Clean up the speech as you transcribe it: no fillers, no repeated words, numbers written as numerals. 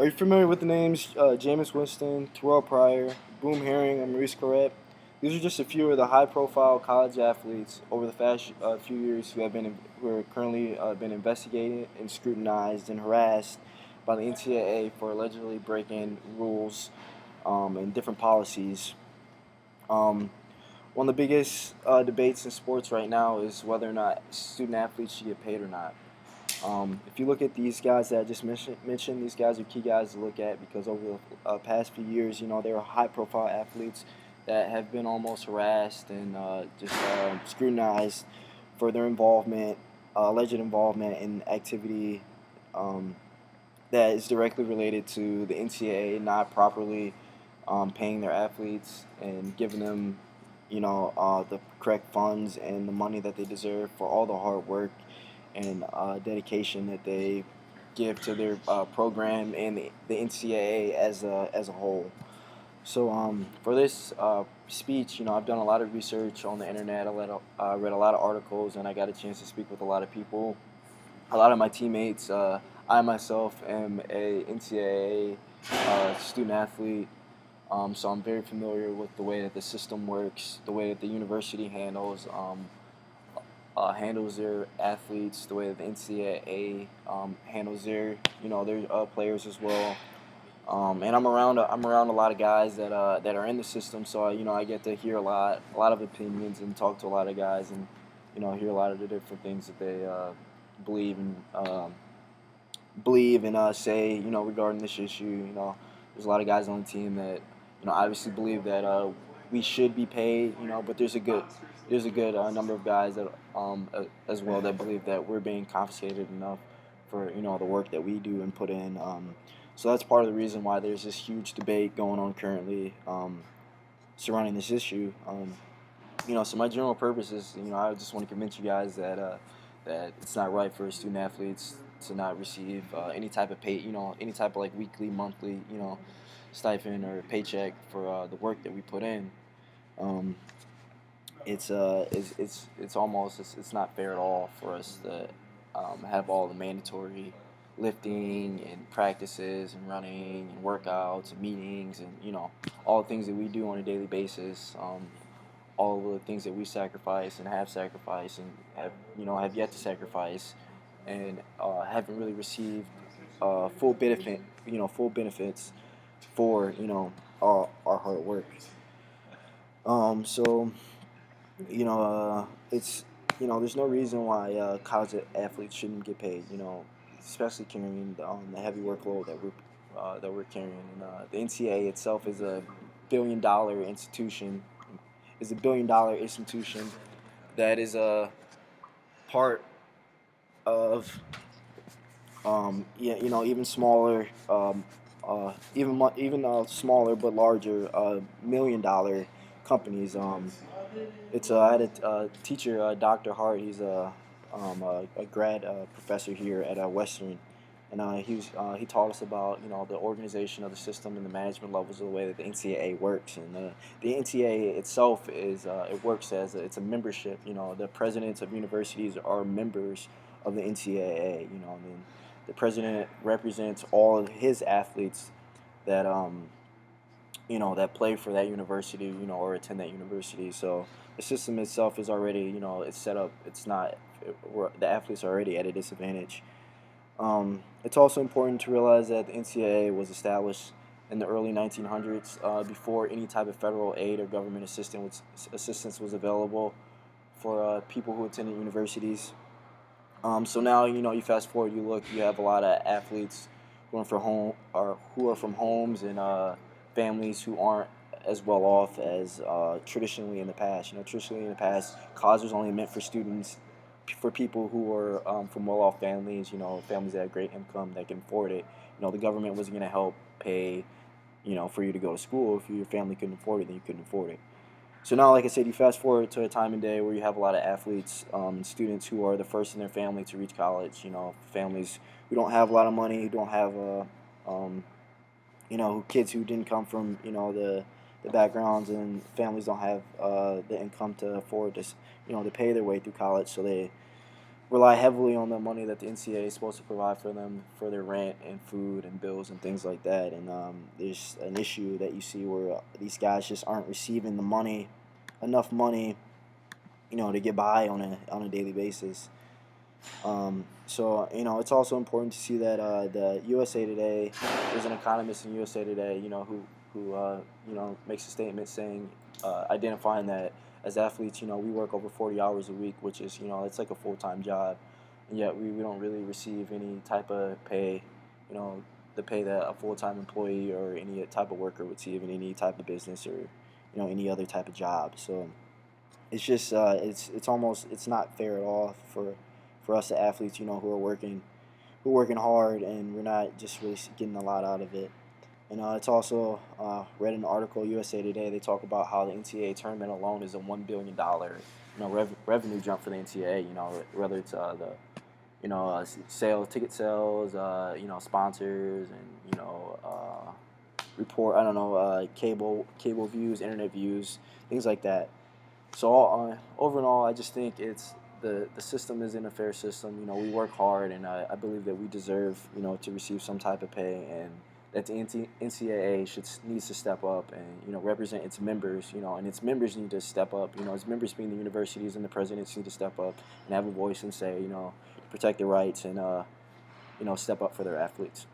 Are you familiar with the names Jameis Winston, Terrell Pryor, Boom Herring, and Maurice Claret? These are just a few of the high-profile college athletes over the past few years who are currently been investigated and scrutinized and harassed by the NCAA for allegedly breaking rules and different policies. Um, One of the biggest debates in sports right now is whether or not student athletes should get paid or not. If you look at these guys that I just mentioned, these guys are key guys to look at because over the past few years, they are high-profile athletes that have been almost harassed and just scrutinized for their alleged involvement in activity um, that is directly related to the NCAA not properly paying their athletes and giving them, the correct funds and the money that they deserve for all the hard work and dedication that they give to their program and the NCAA as a whole. So for this speech, I've done a lot of research on the internet. Read a lot of articles, and I got a chance to speak with a lot of people. A lot of my teammates. I myself am a NCAA student athlete, so I'm very familiar with the way that the system works, the way that the university handles their athletes, the way that the NCAA handles their players as well. And I'm around a lot of guys that are in the system, so I get to hear a lot of opinions and talk to a lot of guys, and hear a lot of the different things that they believe and say regarding this issue. There's a lot of guys on the team that obviously believe that we should be paid, but there's a good number of guys that as well that believe that we're being compensated enough for the work that we do and put in. So that's part of the reason why there's this huge debate going on currently surrounding this issue. So my general purpose is, I just want to convince you guys that it's not right for student athletes to not receive any type of pay, any type of like weekly, monthly, stipend or paycheck for the work that we put in. Um, it's not fair at all for us to have all the mandatory lifting and practices and running and workouts and meetings and all the things that we do on a daily basis. All of the things that we sacrifice and have sacrificed and have yet to sacrifice and haven't really received full benefits for our hard work. So it's there's no reason why college athletes shouldn't get paid. Especially carrying the heavy workload that we're carrying. And, the NCAA itself is a billion-dollar institution. That is a part of even smaller smaller but larger million-dollar companies. I had a teacher, Dr. Hart. He's a grad professor here at Western, and he taught us about the organization of the system and the management levels of the way that the NCAA works. And the NCAA itself it works as it's a membership. The presidents of universities are members of the NCAA. And the president represents all of his athletes that that play for that university, or attend that university. So the system itself is already, it's set up. It's not, the athletes are already at a disadvantage. It's also important to realize that the NCAA was established in the early 1900s, before any type of federal aid or government assistance was available for people who attended universities. So now, you fast forward, you have a lot of athletes who are from homes and families who aren't as well off as traditionally in the past. Traditionally in the past, college was only meant for students, for people who were from well-off families. Families that had great income that can afford it. The government wasn't going to help pay, for you to go to school. If your family couldn't afford it, then you couldn't afford it. So now, like I said, you fast forward to a time and day where you have a lot of athletes, students who are the first in their family to reach college. Families who don't have a lot of money, who don't have kids who didn't come from the backgrounds, and families don't have the income to afford this, to pay their way through college. So rely heavily on the money that the NCAA is supposed to provide for them for their rent and food and bills and things like that. And there's an issue that you see where these guys just aren't receiving the money, enough money, to get by on a daily basis. So it's also important to see that the USA Today, there's an economist in USA Today, who makes a statement saying, identifying that as athletes, we work over 40 hours a week, which is it's like a full-time job, and yet we don't really receive any type of pay, you know, the pay that a full-time employee or any type of worker would receive in any type of business or any other type of job. So it's just it's almost it's not fair at all for us the athletes who are working hard, and we're not just really getting a lot out of it. And it's also read an article USA Today. They talk about how the NCAA tournament alone is a $1 billion revenue jump for the NCAA. Whether it's the sales, ticket sales, sponsors, and report. I don't know, cable views, internet views, things like that. So overall, I just think the system isn't a fair system. We work hard, and I believe that we deserve to receive some type of pay, and that the NCAA needs to step up and represent its members. And its members need to step up. Its members being the universities and the presidents need to step up and have a voice and say protect their rights and step up for their athletes.